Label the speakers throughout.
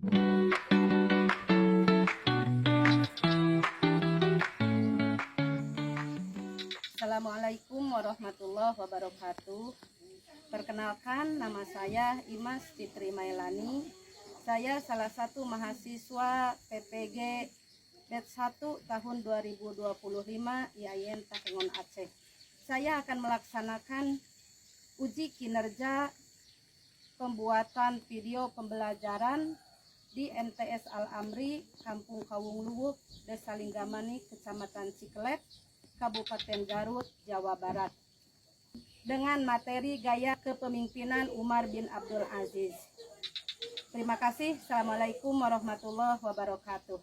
Speaker 1: Assalamualaikum warahmatullahi wabarakatuh. Perkenalkan, nama saya Imas Fitri Mailani. Saya salah satu mahasiswa PPG Batch 1 tahun 2025 IAIN Takengon Aceh. Saya akan melaksanakan uji kinerja pembuatan video pembelajaran di MTS Al-Amri, Kampung Kawung Luwuk, Desa Linggamani, Kecamatan Ciklet, Kabupaten Garut, Jawa Barat, dengan materi gaya kepemimpinan Umar bin Abdul Aziz. Terima kasih. Assalamualaikum warahmatullahi wabarakatuh.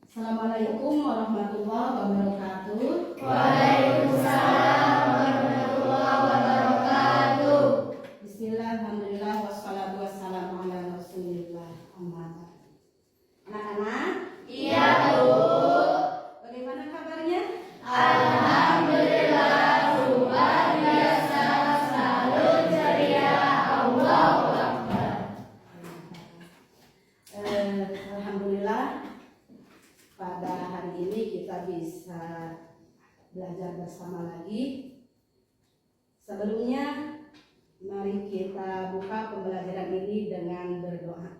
Speaker 1: Assalamualaikum warahmatullahi wabarakatuh.
Speaker 2: Waalaikumsalam warahmatullahi wabarakatuh.
Speaker 1: Bismillah, alhamdulillah, wassalatu wassalamu ala rasulillah. Anak-anak,
Speaker 2: Iya, Bu.
Speaker 1: bagaimana kabarnya?
Speaker 2: Alhamdulillah, luar biasa, selalu ceria. Allahu Akbar.
Speaker 1: Alhamdulillah, pada hari ini kita bisa belajar bersama lagi. Sebelumnya, mari kita buka pembelajaran ini dengan berdoa.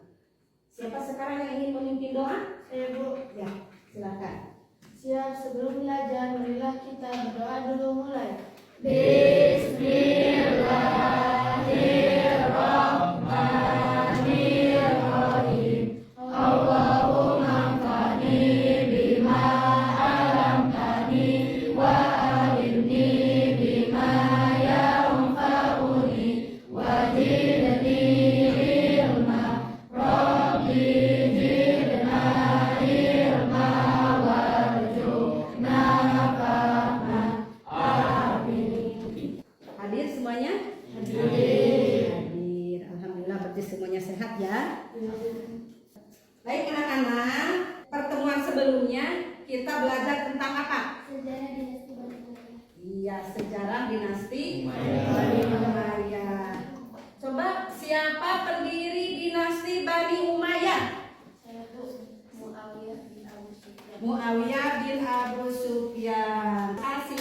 Speaker 1: Siapa sekarang yang ingin memimpin doa?
Speaker 2: Saya, Bu.
Speaker 1: Ya, silakan.
Speaker 2: Siap, sebelum belajar, marilah kita berdoa dulu mulai. Bismillahirrahmanirrahim. Allahumma anfa'ni bima 'allamtani wa 'allimni bima yanfa'uni wa zidni ilma. Rabbi zidna ilma warzuqna fahma. Amin.
Speaker 1: Hadir semuanya?
Speaker 2: Hadir.
Speaker 1: Hadir. Alhamdulillah, berarti semuanya sehat ya. Baik anak-anak, pertemuan sebelumnya kita belajar tentang apa?
Speaker 2: Sejarah dinasti Bani Umayyah.
Speaker 1: Iya, sejarah dinasti
Speaker 2: Umayyah.
Speaker 1: Bani Umayyah. Coba siapa pendiri dinasti Bani Umayyah?
Speaker 2: Saya, Bu. Muawiyah bin Abu Sufyan.
Speaker 1: Muawiyah bin Abu Sufyan. Kasih.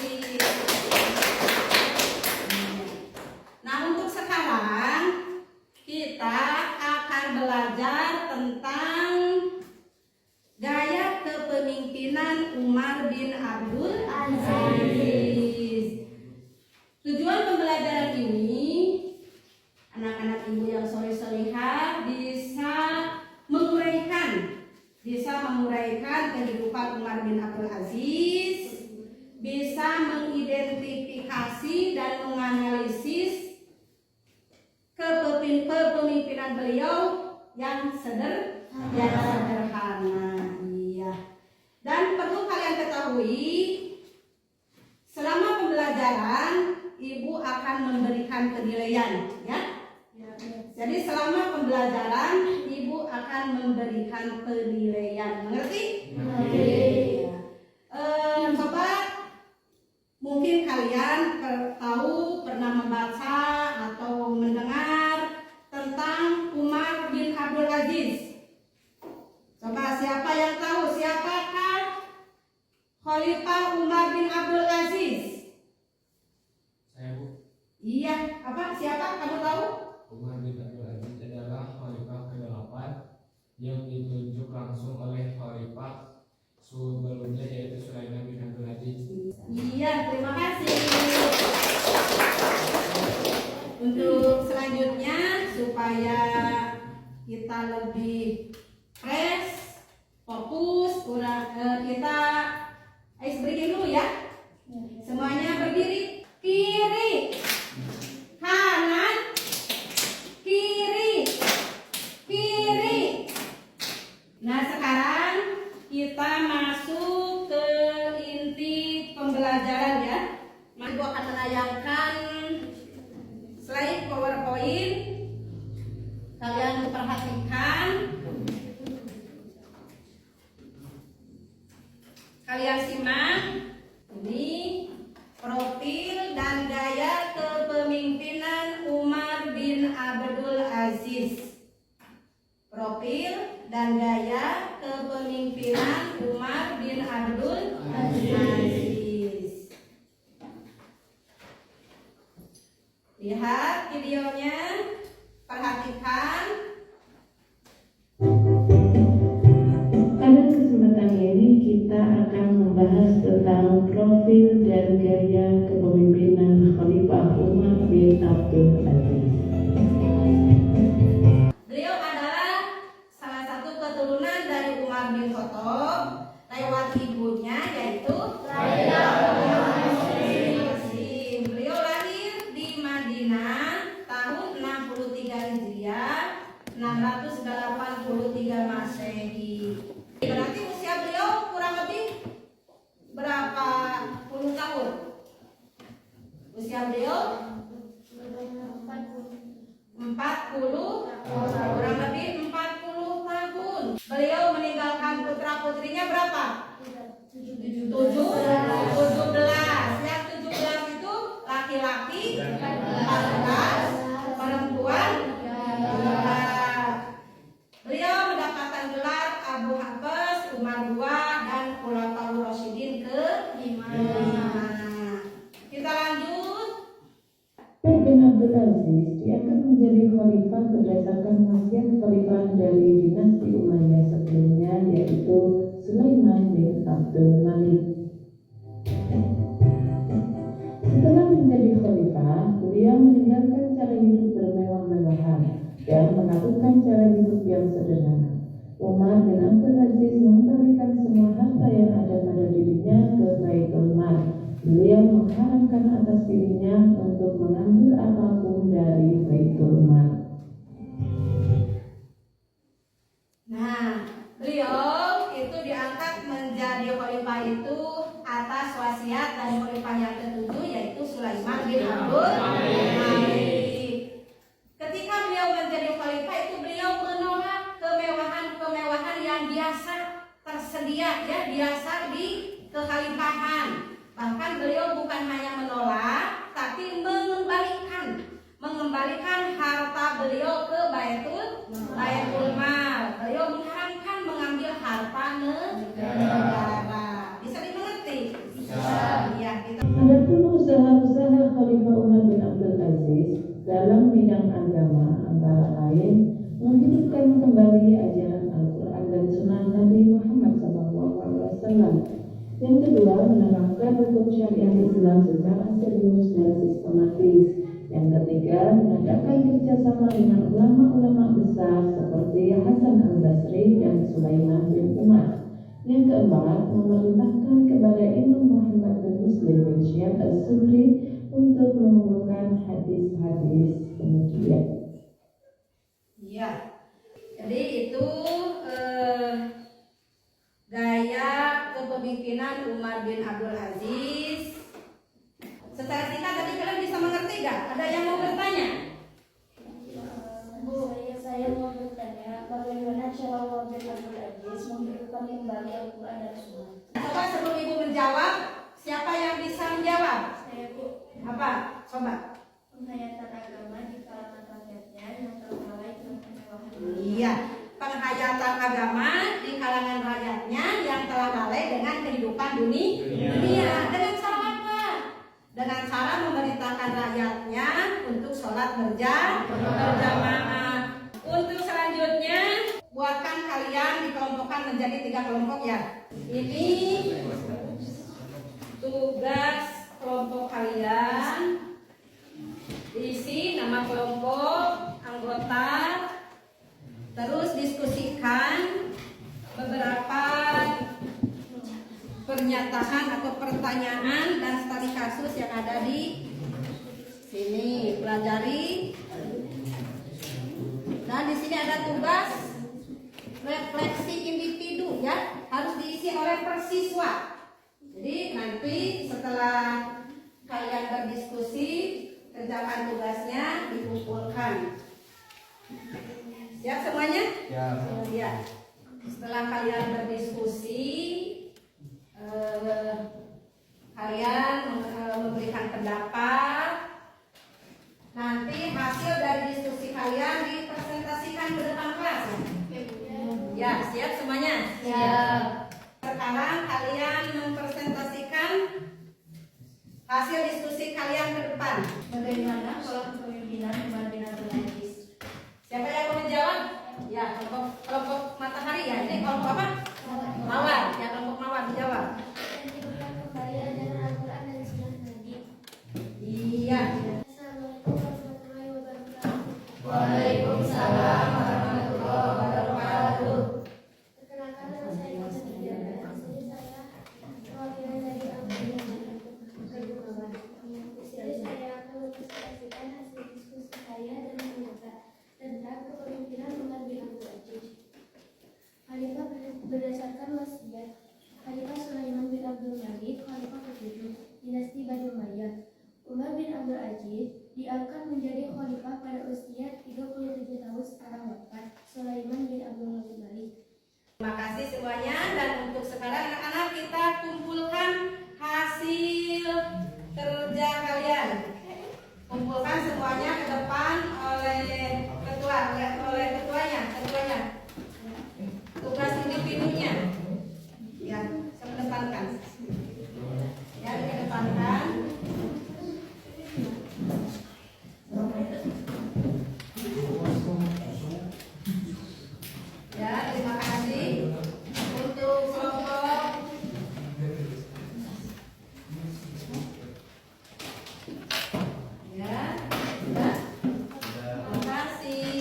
Speaker 1: Nah, untuk sekarang kita akan belajar tentang gaya kepemimpinan Umar bin Abdul Aziz. Tujuan pembelajaran ini, anak-anak ibu yang soleh-solehah bisa menguraikan kehidupan Umar bin Abdul Aziz, bisa mengidentifikasi dan menganalisis kepemimpinan beliau yang sederhana. Iya. Dan perlu kalian ketahui, selama pembelajaran ibu akan memberikan penilaian, ya. Jadi selama pembelajaran ibu akan memberikan penilaian, mengerti?
Speaker 2: Mengerti.
Speaker 1: Coba mungkin kalian pernah membaca atau mendengar tentang Umar bin Abdul Aziz. Coba siapa yang tahu siapakah Khalifah Umar bin Abdul Aziz?
Speaker 3: Saya, Bu.
Speaker 1: Iya, apa? Siapa? Kamu tahu?
Speaker 3: Umar bin Abdul Aziz adalah khalifah ke-8 yang ditunjuk langsung oleh khalifah sebelumnya, yaitu Sulaiman bin Abdul Aziz.
Speaker 1: Iya, terima kasih. Untuk selanjutnya, supaya kita lebih fresh, fokus, kita ice breaking dulu ya. Semuanya pembelajaran ya. Ibu akan menayangkan slide PowerPoint. Kalian perhatikan. Kalian simak. Ini profil dan gaya kepemimpinan Umar bin Abdul Aziz. Profil dan gaya kepemimpinan Umar bin Abdul Aziz. Lihat videonya, perhatikan.
Speaker 2: Pada kesempatan ini kita akan membahas tentang profil dan gaya kepemimpinan Khalifah Umar bin Abdul Aziz.
Speaker 1: Beliau adalah salah satu keturunan dari Umar bin Khattab lewat ibunya yaitu Beliau lahir di Madinah tahun 63 Hijriah, 683 Masehi. Berarti usia beliau kurang lebih berapa puluh tahun? Usia beliau 40, kurang lebih 40 tahun. Beliau meninggalkan putra-putrinya berapa? 17. Yang 17 itu laki-laki 14, perempuan 2. Beliau mendapatkan gelar Abu Hafs, Umar II, dan Khulafaur Rasyidin ke-5. Kita lanjut.
Speaker 2: Umar bin Abdul Aziz diangkat menjadi khalifah berdasarkan wasiat khalifah dari dinasti Umayyah sebelumnya, yaitu Sulaiman bin Abdul Malik. Setelah menjadi khalifah, beliau meninggalkan cara hidup bermewah-mewahan dan melakukan cara hidup yang sederhana. Umar bin Abdul Aziz mengembalikan semua harta yang ada pada dirinya ke Baitul Mal. Beliau mengharamkan atas dirinya untuk mengambil apapun dari Baitul Mal.
Speaker 1: Nah, beliau itu diangkat menjadi khalifah itu atas wasiat dari khalifah yang ketujuh yaitu Sulaiman bin Abdul Malik. Ketika beliau menjadi khalifah itu beliau menolak kemewahan-kemewahan yang biasa tersedia ya, biasa di kekhalifahan. Bahkan beliau bukan hanya menolak tapi mengembalikan harta beliau ke Baitul Mal. Beliau mengharamkan mengambil harta negara. Bisa dimengerti? Bisa. Ya, kita.
Speaker 2: Adapun usaha-usaha Khalifah Umar bin Abdul Aziz dalam bidang agama antara lain menghidupkan kembali ajaran Al-Quran dan Sunnah Nabi Muhammad SAW. Yang kedua, menerapkan hukum syariat Islam secara serius dan sistematis. Yang ketiga, mengadakan kerjasama dengan ulama-ulama besar seperti Hasan al-Basri dan Sulaiman bin Umar. Yang keempat, memerintahkan kepada Imam Muhammad bin Muslim bin Syihab az-Zuhri untuk mengumpulkan hadis-hadis kemudian.
Speaker 1: Iya. Jadi itu gaya kepemimpinan Umar bin Abdul Aziz. Secara singkat tadi kalian bisa mengerti gak? Ada yang mau bertanya?
Speaker 4: Bu, saya mau bertanya, bagaimana cara Umar bin Abdul Aziz menghidupkan kembali Al-Quran dan Sunnah?
Speaker 1: Coba sebelum ibu menjawab, siapa yang bisa menjawab?
Speaker 4: Saya, Bu.
Speaker 1: Apa? Coba.
Speaker 4: Penghayatan agama di kalangan rakyatnya yang terlalai dengan kemewahan.
Speaker 1: Iya, penghayatan agama di kalangan rakyatnya yang telah lalai dengan kehidupan dunia. Dengan cara apa? Dengan cara memerintahkan rakyatnya untuk sholat berjamaah. Untuk selanjutnya, buatkan kalian dikelompokkan menjadi 3 kelompok ya. Ini tugas kelompok kalian. Isi nama kelompok, anggota, terus diskusikan beberapa pernyataan atau pertanyaan dan studi kasus yang ada di sini. Pelajari. Dan di sini ada tugas refleksi individu ya, harus diisi oleh persiswa. Jadi nanti setelah berdiskusi, kerjakan tugasnya dikumpulkan. Siap semuanya? Ya. Setelah kalian berdiskusi, kalian memberikan pendapat. Nanti hasil dari diskusi kalian dipresentasikan ke depan kelas. Ya, siap semuanya?
Speaker 4: Siap.
Speaker 1: Sekarang kalian mempresentasikan hasil diskusi kalian ke depan.
Speaker 4: Bagaimana pola kepemimpinan Umar bin Abdul Aziz?
Speaker 1: Siapa yang mau menjawab? Ya, kelompok matahari ya. Ini kelompok apa? Mawar. Ya, kelompok mawar menjawab.
Speaker 5: Menghidupkan kembali ajaran Al-Quran dan Sunnah Nabi.
Speaker 1: Iya.
Speaker 5: Assalamualaikum warahmatullahi wabarakatuh.
Speaker 4: Waalaikumsalam warahmatullahi wabarakatuh.
Speaker 5: Perkenalkan, nama saya Iqbal Sadiana. Istri saya perwakilan dari Al-Quran Kedua. Istri saya akan mempresentasikan hasil diskusi saya dan mengucapkan tentang kepemimpinan Umar bin Abdul Aziz. Khalifah berdasarkan wasiat Khalifah Sulaiman bin Abdul Malik, Khalifah ke-7, dinasti Bani Umayyah. Umar bin Abdul Aziz diangkat menjadi khalifah pada usia 37 tahun setelah wafat Sulaiman bin Abdul Malik.
Speaker 1: Terima kasih semuanya, dan untuk sekarang anak-anak kita kumpulkan hasil kerja kalian. Kumpulkan semuanya ke depan oleh ketuanya. Tugas individunya. Ya, saya mendepankan. Ya, dikedepankan. Ya, terima kasih untuk kelompok ya, sudah. Terima kasih.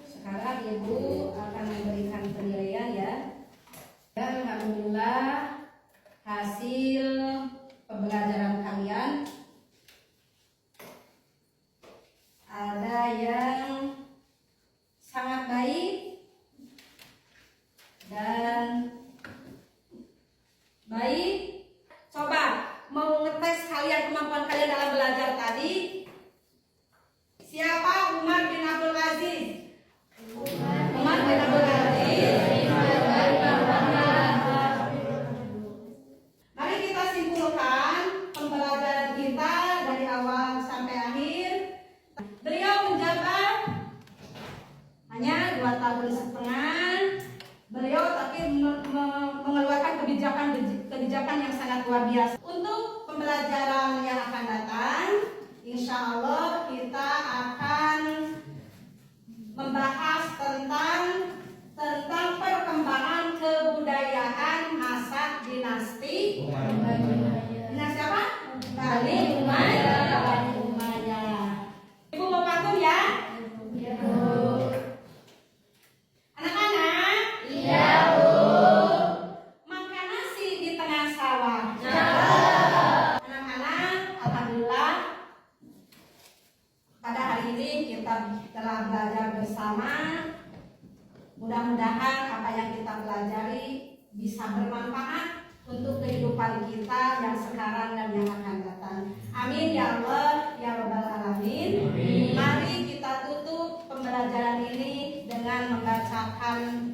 Speaker 1: Sekarang Ibu akan memberikan penilaian ya. Dan alhamdulillah hasil pembelajaran kalian ada yang sangat baik dan baik. Coba mau ngetes kalian, kemampuan kalian dalam belajar tadi. Siapa Umar bin Abdul Aziz? Umar bin Abdul Aziz. Mari kita simpulkan pembelajaran kita dari awal sampai akhir. Beliau menjabat hanya 2 tahun setengah. Beliau tapi mengeluarkan kebijakan yang sangat luar biasa. Untuk pembelajaran yang akan datang, insya Allah kita akan membahas tentang perkembangan kebudayaan masa dinasti. Dinasti apa? Bani Umayyah. Ibu mau pantun ya? Anak-anak?
Speaker 4: Iya, Bu.
Speaker 1: Makan nasi di tengah sawah. Anak-anak, alhamdulillah pada hari ini kita telah belajar bersama. Mudah-mudahan apa yang kita pelajari bisa bermanfaat untuk kehidupan kita yang sekarang dan yang akan datang. Amin ya Allah ya Rabbal Alamin. Mari kita tutup pembelajaran ini dengan membacakan